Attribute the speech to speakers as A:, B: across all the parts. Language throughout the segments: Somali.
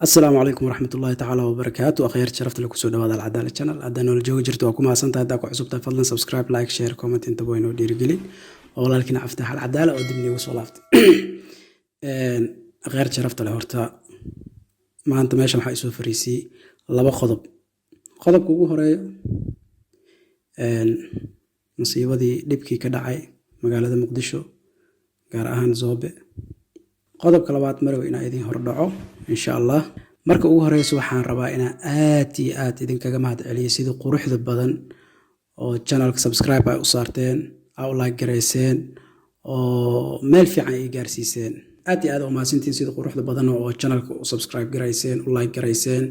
A: السلام عليكم ورحمة الله تعالى وبركاته. أخير تشرفت لك وسود هذا العدالة channel أدنى الجو جرت وكما أصنت هداك وحسبتها فضلا سبسكرايب لايك شير كومنت انت بوين ودير قلي والله لكن أفتح العدالة ودبني وصلافت أخير تشرفت له هرتا ما أنت ماشي محا يسوي فريسي لبا خضب كوكو هرايا مصيبة دي دبكي كدعي مقالة مقدشو gaar ahaan Zoobe qodobka labaad marwe inaan idin hordhaco insha Allah marka ugu horeyso waxaan rabaa inaan aad idinkaga mahadceliyo sida quruxda badan oo channelka subscribe ay u saarteen oo like gareyseen oo meel fiican ay gaarsiiseen aad u maasantiin sida quruxda badan oo channelka u subscribe gareyseen u like gareyseen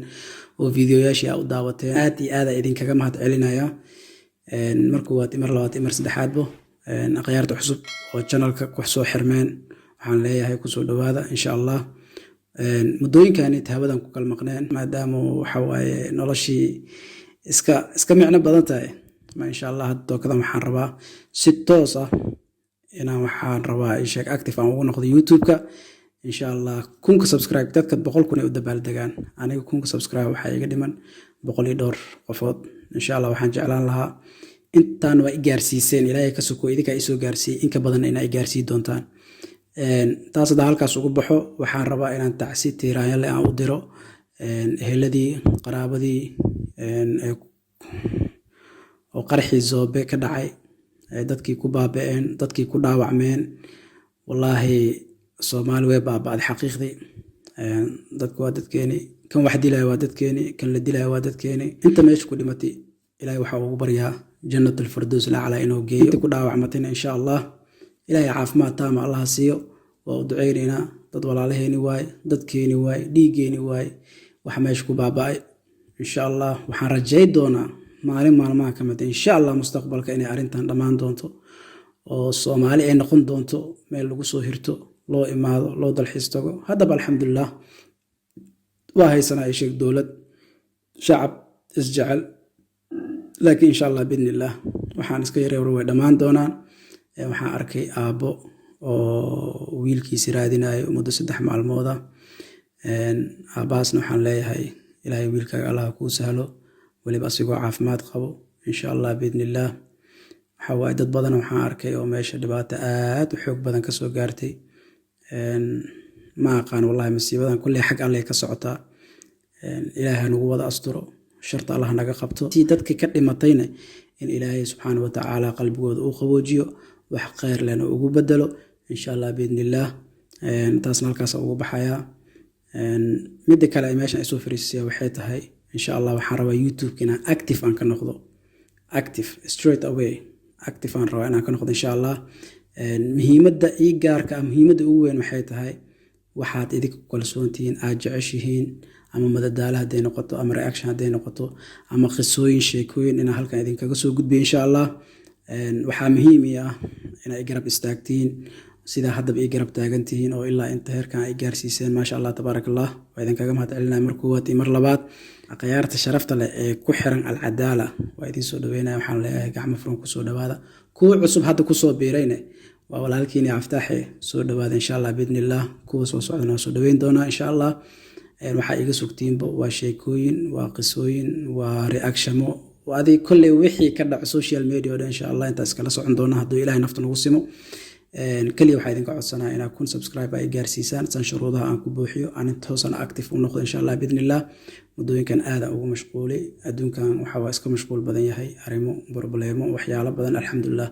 A: oo videoyaashii aad u daawateen aad idinkaga mahadcelinaya markuu waad imar labaad imar saddexaadbo akhyaarta cusub oo channelka ku soo xirmeen waxaan leeyahay ku soo dhawaada insha Allah mudooyinkan tahabadan ku kala maqneen maadaama waxa waaye noloshii iska micno badan tahay ma insha Allah hadda kada waxaan rabaa si toos ah waxaan rabaa sheeg active aan ugu noqdo YouTube-ka insha Allah kunka subscribe dadka 100 kun ay u dabaaldegaan aniga kunka subscribe waxa iga dhiman 100 door qofood insha Allah waxaan jeclaan lahaa intaan waa gaarsiiseen ilaahay ka soo idinka ay soo gaarsiin in ka badan in ay gaarsiin doontaan taas halkaas ugu baxo waxaan rabaa inaan tacsi tiiraayale aan u diro eheladii qaraabadii oo qarxii Zoobe ka dhacay dadkii ku baaba'een dadkii ku dhaawacmeen wallahi Soomaali way baaba'day xaqiiqdii dadku waa dadkeeni kan wax dilay waa dadkeeni kan la dilay waa dadkeeni inta meesha ku dhimatay ilaahay waxa uu bariyaa جنة الفردوس الأعلى إنه جي تكون دعوة عمتنا إن شاء الله إلهي عافمات تام الله سيو ودعينا تطول عليه نواي ضدكيني واي ديجيني واي وحماشكو باباي إن شاء الله وحنرجع دونا معلم ما كمت إن شاء الله مستقبل كأني أرنتان دمان دونتو والصومالي أين نقول دونتو ما اللي هرتو لو إمادو لو دالحيستو هذا بالحمد لله وهي سنة يشيك دولة شعب اسجعل لكن إن شاء الله بإذن الله waxaan iska yareeyo way dhamaan doonaan waxaan arkay aabo oo wiilkiisa raadinayo muddo 3 maalmood aabaasna waxaan leeyahay ilaahay wiilkaaga Allah ku sahlo waliba asigoo caafimaad qabo insha Allah بإذن الله waxa way dad badan waxaan arkay oo meesha dhibaato aad u xoog badan ka soo gaartay ma aqaan wallahi masiibadan kulli xaq Allah ka socota ilaahay nagu wada asturo شرط الله نجا قبته تي دتك كدمتينا إن إلهي سبحانه وتعالى قلبه وقوجيه وحقير لنا وجبدله إن شاء الله بإذن الله نتصل الكاس وبحياة مدة كلام ماشي أسوفر السيا وحياتها هاي إن شاء الله وحرب يوتيوب كنا أكتف عن كناخذه أكتف straight away أكتف عن رأينا كناخذ إن شاء الله مهمة إيجار كمهمة وين وحياتها هاي waxaad idinku kalsoontiin aad jeceshihiin ama madadaala haday noqoto ama reaction haday noqoto ama qisooyin sheekooyin in halkan idinkaga soo gudbiyo insha Allah waxa muhiim ah in ay garab istaagtiin sida hadda ay garab taagantihiin oo ilaa inta heerkan ay gaarsiiseen ma sha Allah tabarakallah waa idinkaga mahadcelinaa markuu waati mar labaad aqyaarta sharafta leh ee ku xiran al-Adaala waa idin soo dhaweynaa waxaan leeyahay gacmo furan ku soo dhawaada kuwa cusub hadda ku soo biirayna walaalkiina aftaaxe soo dhawaada insha Allah بإذن الله kuwa soo socdana soo dhaweyn doona insha Allah waxa iga sugtiinba waa sheekooyin waa qisooyin waa reactiono waadi kulli wixii ka dhac social media oo insha Allah intaas kala socon doona haduu Ilaahay nafta nagu simo kaliya waxa idinka codsanaa inaad kun subscribe ay gaarsiisaan san shuruudaha aan ku buuxiyo aan toosan active u noqdo insha Allah بإذن الله mudooyinkan aad ugu mashquulay adduunkan waxa waa iska mashquul badan yahay arimo problemo waxyaalo badan alxamdulillah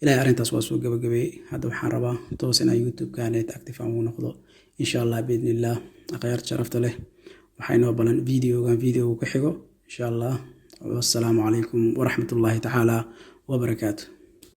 A: إلى أرنتاس واسو جبجبي هذا وحربا توصينا يوتيوب كانت أكتف عمو نخضو إن شاء الله بإذن الله أغيرت شرفت له وحينا بلن فيديو كحيقو إن شاء الله والسلام عليكم ورحمة الله تعالى وبركاته.